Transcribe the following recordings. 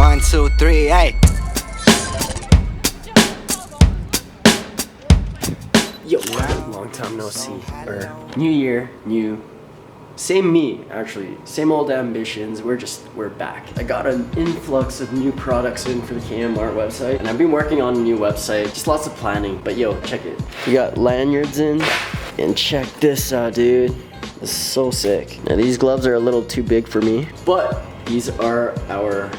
1, 2, 3, hey. Yo, long time no see. Or new year, new. Same me, actually. Same old ambitions. We're back. I got an influx of new products in for the KMR website, and I've been working on a new website. Just lots of planning. But yo, check it. We got lanyards in, and check this out, dude. This is so sick. Now these gloves are a little too big for me, but these are our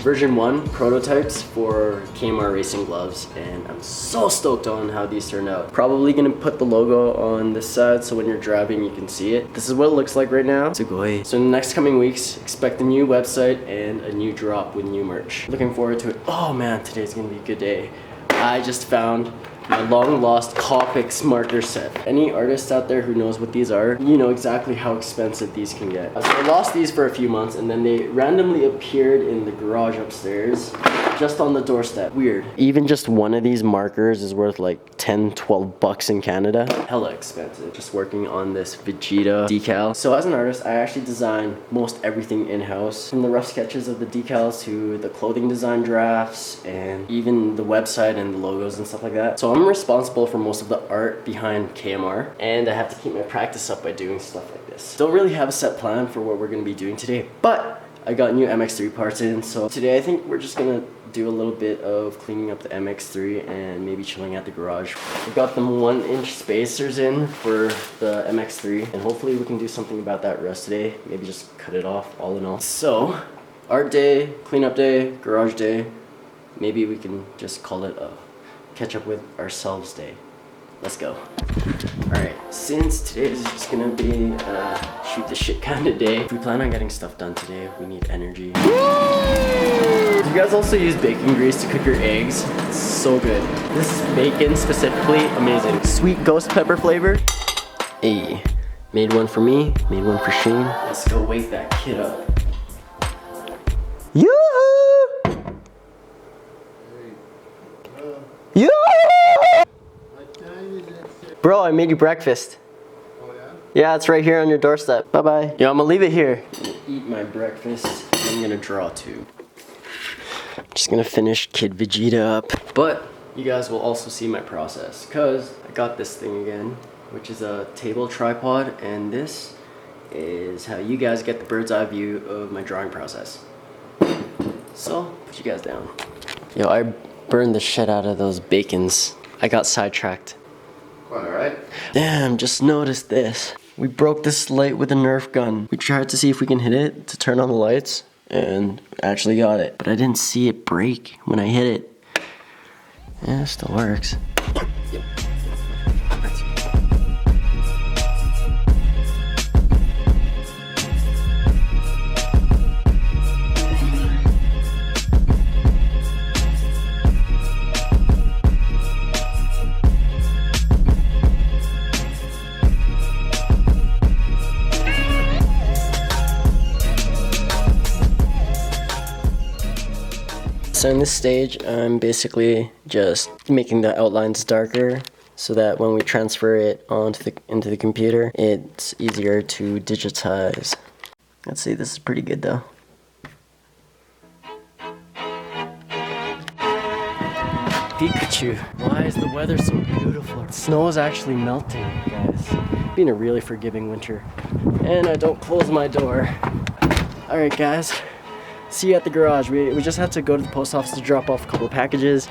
version 1 prototypes for KMR racing gloves, and I'm so stoked on how these turn out. Probably gonna put the logo on this side so when you're driving you can see it. This is what it looks like right now. So in the next coming weeks, expect a new website and a new drop with new merch. Looking forward to it. Oh man, today's gonna be a good day. I just found my long lost Copics marker set. Any artists out there who knows what these are, you know exactly how expensive these can get. So I lost these for a few months, and then they randomly appeared in the garage upstairs, just on the doorstep. Weird. Even just one of these markers is worth like 10, 12 bucks in Canada. Hella expensive. Just working on this Vegeta decal. So as an artist, I actually design most everything in-house, from the rough sketches of the decals to the clothing design drafts, and even the website and the logos and stuff like that. So I'm responsible for most of the art behind KMR, and I have to keep my practice up by doing stuff like this. Don't really have a set plan for what we're gonna be doing today, but I got new MX-3 parts in, so today I think we're just gonna do a little bit of cleaning up the MX-3 and maybe chilling at the garage. We got them 1-inch spacers in for the MX-3, and hopefully we can do something about that rust today. Maybe just cut it off all in all. So, art day, cleanup day, garage day. Maybe we can just call it a catch up with ourselves day. Let's go. Alright, since today is just gonna be a shoot the shit kind of day, if we plan on getting stuff done today, we need energy. Do you guys also use bacon grease to cook your eggs? It's so good. This bacon specifically, amazing. Sweet ghost pepper flavor. Hey, made one for me, made one for Shane. Let's go wake that kid up. Yoo-hoo! Yoo! Bro, I made you breakfast. Oh yeah? Yeah, it's right here on your doorstep. Bye-bye. Yo, I'm gonna leave it here. I'm gonna eat my breakfast, and I'm gonna draw too. Just gonna finish Kid Vegeta up. But you guys will also see my process, cause I got this thing again, which is a table tripod, and this is how you guys get the bird's eye view of my drawing process. So, put you guys down. Yo, I burned the shit out of those bacons. I got sidetracked. Quite alright. Damn, just noticed this. We broke this light with a Nerf gun. We tried to see if we can hit it to turn on the lights, and actually got it. But I didn't see it break when I hit it. Yeah, it still works. Yep. So in this stage, I'm basically just making the outlines darker so that when we transfer it into the computer, it's easier to digitize. Let's see, this is pretty good though. Pikachu. Why is the weather so beautiful? Snow is actually melting, guys. Been a really forgiving winter. And I don't close my door. Alright guys. See you at the garage. We just have to go to the post office to drop off a couple of packages.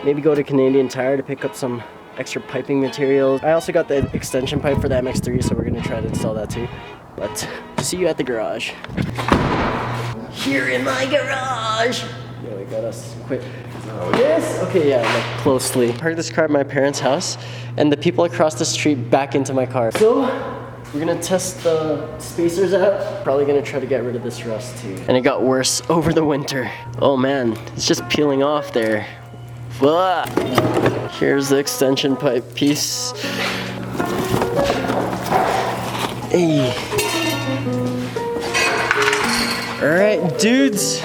Maybe go to Canadian Tire to pick up some extra piping materials. I also got the extension pipe for the MX-3, so we're gonna try to install that too. But see you at the garage. Here in my garage. Yeah, we gotta quit. Yes? Okay, yeah, look closely. I heard this car at my parents' house, and the people across the street back into my car. So, we're gonna test the spacers out. Probably gonna try to get rid of this rust too. And it got worse over the winter. Oh man, it's just peeling off there. Ugh. Here's the extension pipe piece. Hey. All right, dudes.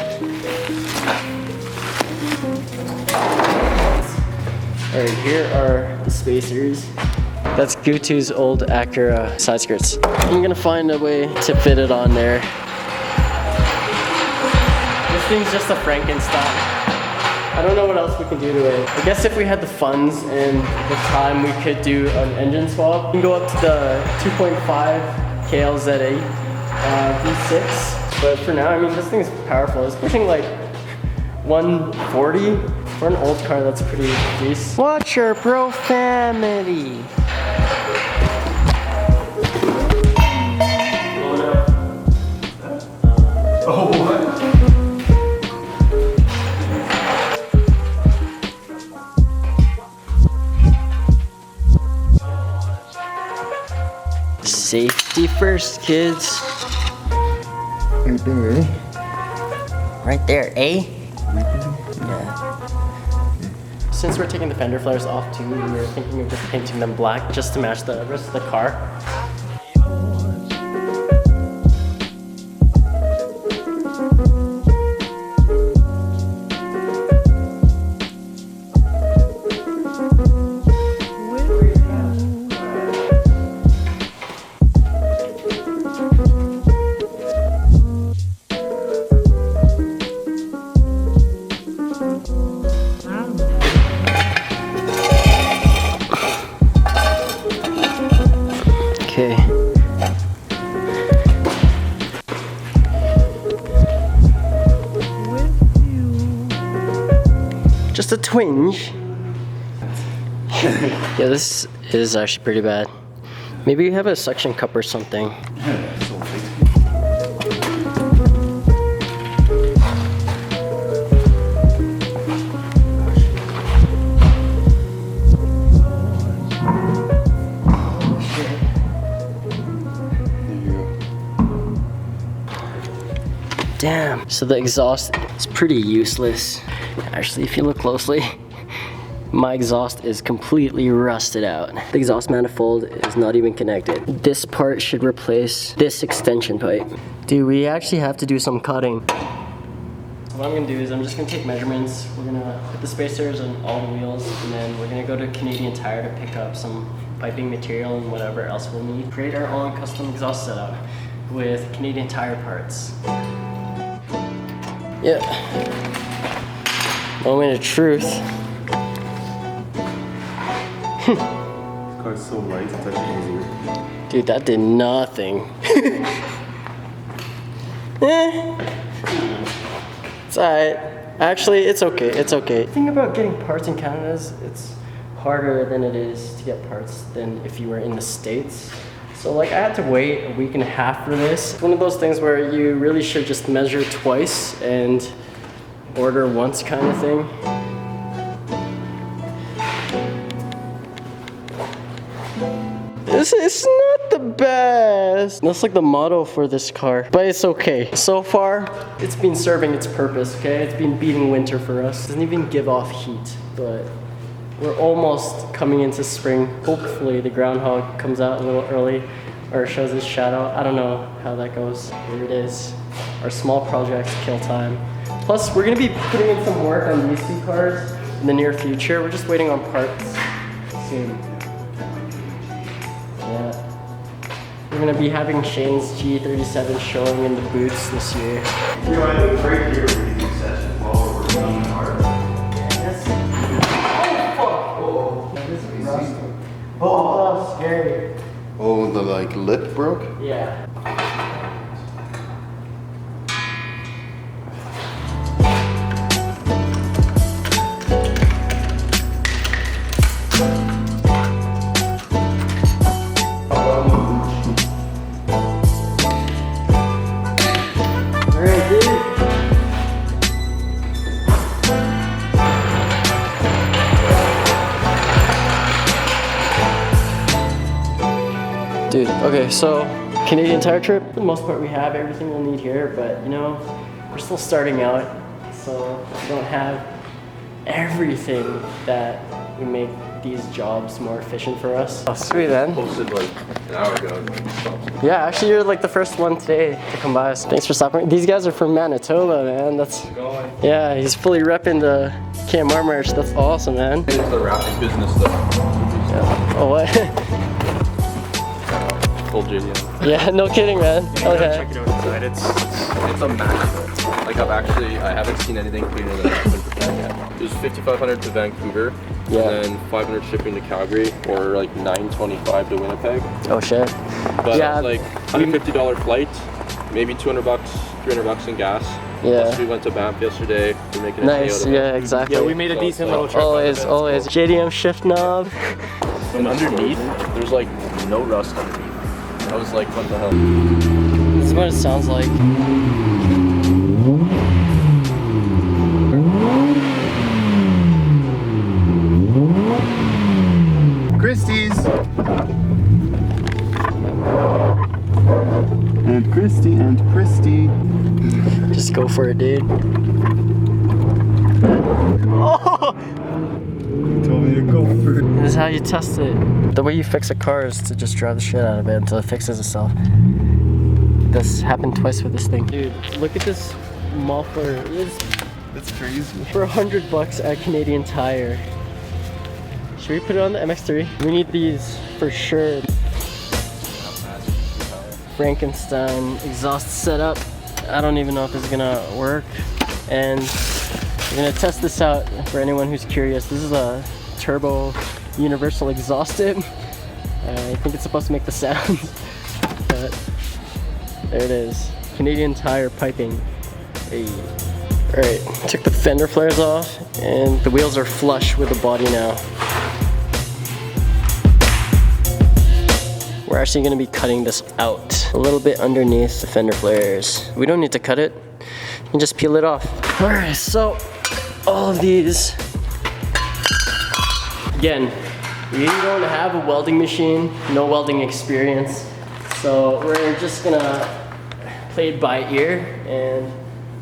All right, here are the spacers. That's Gutu's old Acura side skirts. I'm gonna find a way to fit it on there. This thing's just a Frankenstein. I don't know what else we can do to it. I guess if we had the funds and the time, we could do an engine swap. We can go up to the 2.5 KLZA V6. But for now, I mean, this thing is powerful. It's pushing like 140. For an old car, that's pretty decent. Watch your profanity. Oh, what? Safety first, kids. Right there, eh? Right there, eh? Yeah. Since we're taking the fender flares off too, we were thinking of just painting them black just to match the rest of the car. Okay. Just a twinge. Yeah, this is actually pretty bad. Maybe you have a suction cup or something. Damn. So the exhaust is pretty useless. Actually, if you look closely, my exhaust is completely rusted out. The exhaust manifold is not even connected. This part should replace this extension pipe. Dude, we actually have to do some cutting. What I'm gonna do is I'm just gonna take measurements. We're gonna put the spacers on all the wheels, and then we're gonna go to Canadian Tire to pick up some piping material and whatever else we'll need. Create our own custom exhaust setup with Canadian Tire parts. Yeah. Moment of truth. This car's so light, it's actually easier. Dude, that did nothing. It's alright. Actually, it's okay. It's okay. The thing about getting parts in Canada is it's harder than it is to get parts than if you were in the States. So like I had to wait a week and a half for this. It's one of those things where you really should just measure twice and order once kind of thing. This is not the best. That's like the motto for this car, but it's okay. So far, it's been serving its purpose, okay? It's been beating winter for us. It doesn't even give off heat, but we're almost coming into spring. Hopefully the groundhog comes out a little early or shows his shadow. I don't know how that goes. Here it is. Our small projects kill time. Plus, we're gonna be putting in some work on these two cars in the near future. We're just waiting on parts soon. Yeah. We're gonna be having Shane's G37 showing in the booths this year. You know, I have a break here with these sessions while we're working on the car. Oh, scary. Oh, the like lip broke? Yeah. Alright, dude. Dude, okay, so Canadian Tire trip, for the most part we have everything we'll need here, but you know, we're still starting out, so we don't have everything that would make these jobs more efficient for us. Oh, sweet, man. Posted like an hour ago. Yeah, actually you're like the first one today to come by us. Thanks for stopping. These guys are from Manitoba, man. That's, yeah, he's fully repping the KMR merch. That's awesome, man. It's the wrapping business though. Yeah. Oh, what? Full JDM. Yeah, no kidding, man. Okay. Check it out inside. It's immaculate. Like I haven't seen anything cleaner than that in Japan yet. It was 5,500 to Vancouver, Yeah. and then 500 shipping to Calgary, or like 925 to Winnipeg. Oh shit. But Yeah, like $150 flight, maybe $200, $300 in gas. Yeah. Plus we went to Banff yesterday. We're making a day Nice. out of it. Yeah, exactly. Yeah, we made a decent little trip. Always. JDM shift knob. And underneath, there's like no rust underneath. I was like, what the hell? This is what it sounds like. Christie's. And Christy and Christy. Just go for it, dude. Oh! You told me to go for it. This is how you test it. The way you fix a car is to just drive the shit out of it until it fixes itself. This happened twice with this thing. Dude, look at this muffler. That's crazy. For $100 at Canadian Tire. Should we put it on the MX-3? We need these for sure. Frankenstein exhaust setup. I don't even know if this is gonna work. And we're gonna test this out for anyone who's curious. This is a turbo universal exhaust tip. I think it's supposed to make the sound. But there it is. Canadian Tire piping. Hey. Alright, took the fender flares off and the wheels are flush with the body now. We're actually going to be cutting this out a little bit underneath the fender flares. We don't need to cut it, you can just peel it off. Alright, so all of these, again, we don't have a welding machine, no welding experience, so we're just gonna play it by ear and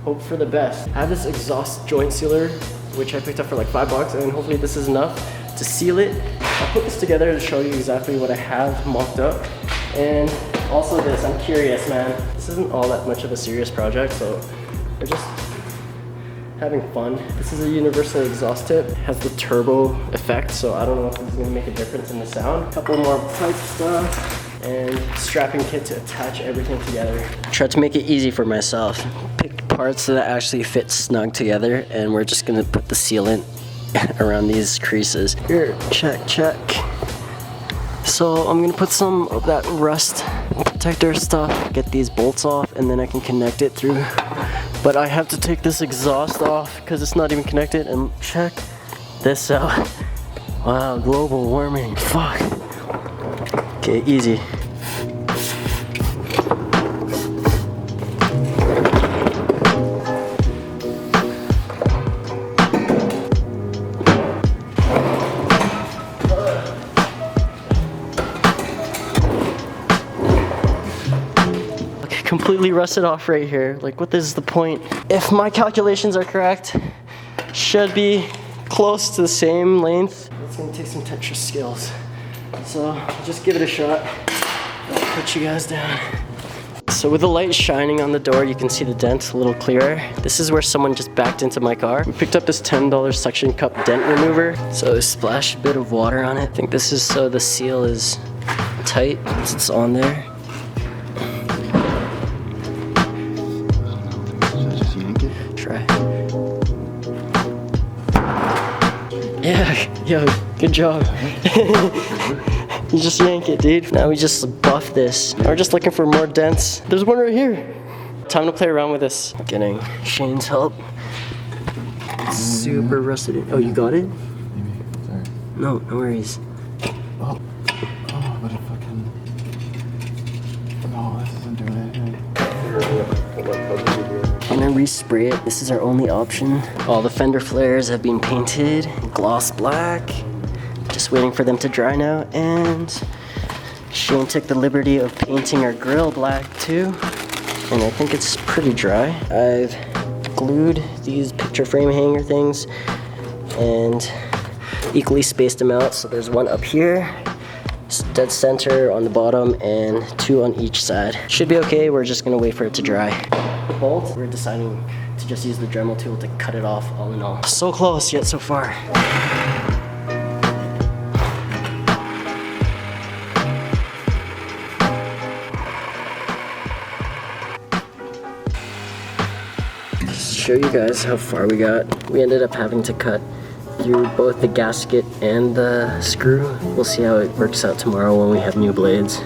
hope for the best. I have this exhaust joint sealer, which I picked up for like $5, and hopefully this is enough to seal it. I'll put this together to show you exactly what I have mocked up. And also this, I'm curious, man. This isn't all that much of a serious project, so we're just having fun. This is a universal exhaust tip. It has the turbo effect, so I don't know if this is gonna make a difference in the sound. A couple more pipe stuff and strapping kit to attach everything together. Tried to make it easy for myself. Pick parts that actually fit snug together, and we're just gonna put the sealant around these creases. Here, check. So I'm gonna put some of that rust protector stuff, get these bolts off, and then I can connect it through. But I have to take this exhaust off because it's not even connected, and check this out. Wow, global warming, fuck. Okay, easy. Completely rusted off right here. Like, what is the point? If my calculations are correct, should be close to the same length. It's gonna take some Tetris skills. So just give it a shot. I'll put you guys down. So with the light shining on the door, you can see the dent a little clearer. This is where someone just backed into my car. We picked up this $10 suction cup dent remover. So splash a bit of water on it. I think this is so the seal is tight once it's on there. Try. Yeah, yo, good job. You just yank it, dude. Now we just buff this. Now we're just looking for more dents. There's one right here. Time to play around with this. Getting Shane's help. Super rusted. Oh, you got it? Sorry. No worries. Oh, what a fucking... No, this isn't doing anything. Gonna respray it. This is our only option. All the fender flares have been painted gloss black. Just waiting for them to dry now. And Shane took the liberty of painting our grill black too. And I think it's pretty dry. I've glued these picture frame hanger things and equally spaced them out. So there's one up here, dead center on the bottom, and two on each side. Should be okay. We're just gonna wait for it to dry. The bolt, we're deciding to just use the Dremel tool to cut it off all in all. So close yet so far. show you guys how far we got. We ended up having to cut through both the gasket and the screw. We'll see how it works out tomorrow when we have new blades.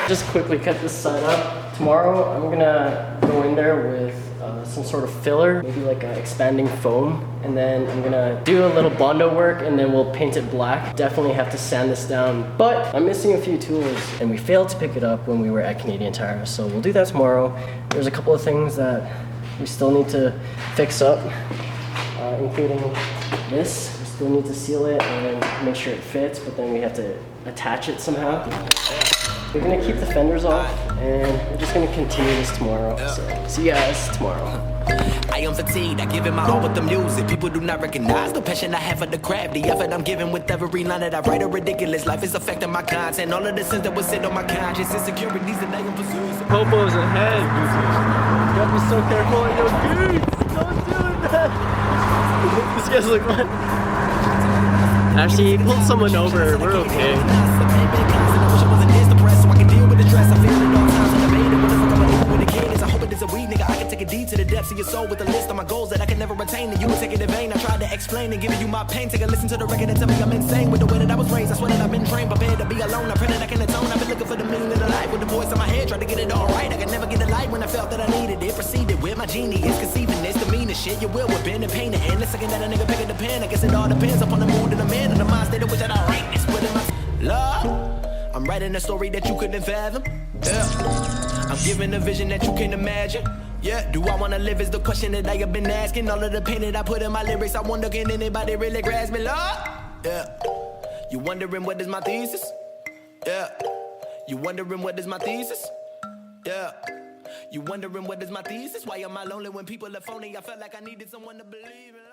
Just quickly cut this side up. Tomorrow I'm gonna go in there with some sort of filler, maybe like an expanding foam, and then I'm gonna do a little Bondo work and then we'll paint it black. Definitely have to sand this down, but I'm missing a few tools and we failed to pick it up when we were at Canadian Tire, so we'll do that tomorrow. There's a couple of things that we still need to fix up, including this. We still need to seal it and make sure it fits, but then we have to attach it somehow. We're gonna keep the fenders off, and we're just gonna continue this tomorrow. So, see you guys tomorrow. I am fatigued, I give it my all with the music. People do not recognize the passion I have for the craft. The effort I'm giving with every line that I write. A ridiculous life is affecting my content. All of the sins that was sit on my conscience. Insecurities that I am pursuing. Popo's ahead. You gotta be so careful on your boots. Don't do that. This guy's like, what? Actually, he pulled someone over. We're okay. To the depths of your soul with a list of my goals that I can never attain, and you will take it in vain. I tried to explain and give you my pain. Take a listen to the record and tell me I'm insane with the way that I was raised. I swear that I've been trained, prepared to be alone. I pray that I can atone. I've been looking for the meaning of the life with the voice in my head, tried to get it all right. I could never get the light when I felt that I needed it. Proceeded with my genius, conceiving this, the meanest shit. You will with pen and pain, and the second that a nigga pick up the pen, I guess it all depends upon the mood of the man and the mind state of which that I write. It's putting my love. I'm writing a story that you couldn't fathom. Yeah, I'm giving a vision that you can't imagine. Yeah, do I wanna live is the question that I have been asking. All of the pain that I put in my lyrics, I wonder can anybody really grasp me, Lord? Yeah, you wondering what is my thesis? Yeah, you wondering what is my thesis? Yeah, you wondering what is my thesis? Why am I lonely when people are phony? I felt like I needed someone to believe in.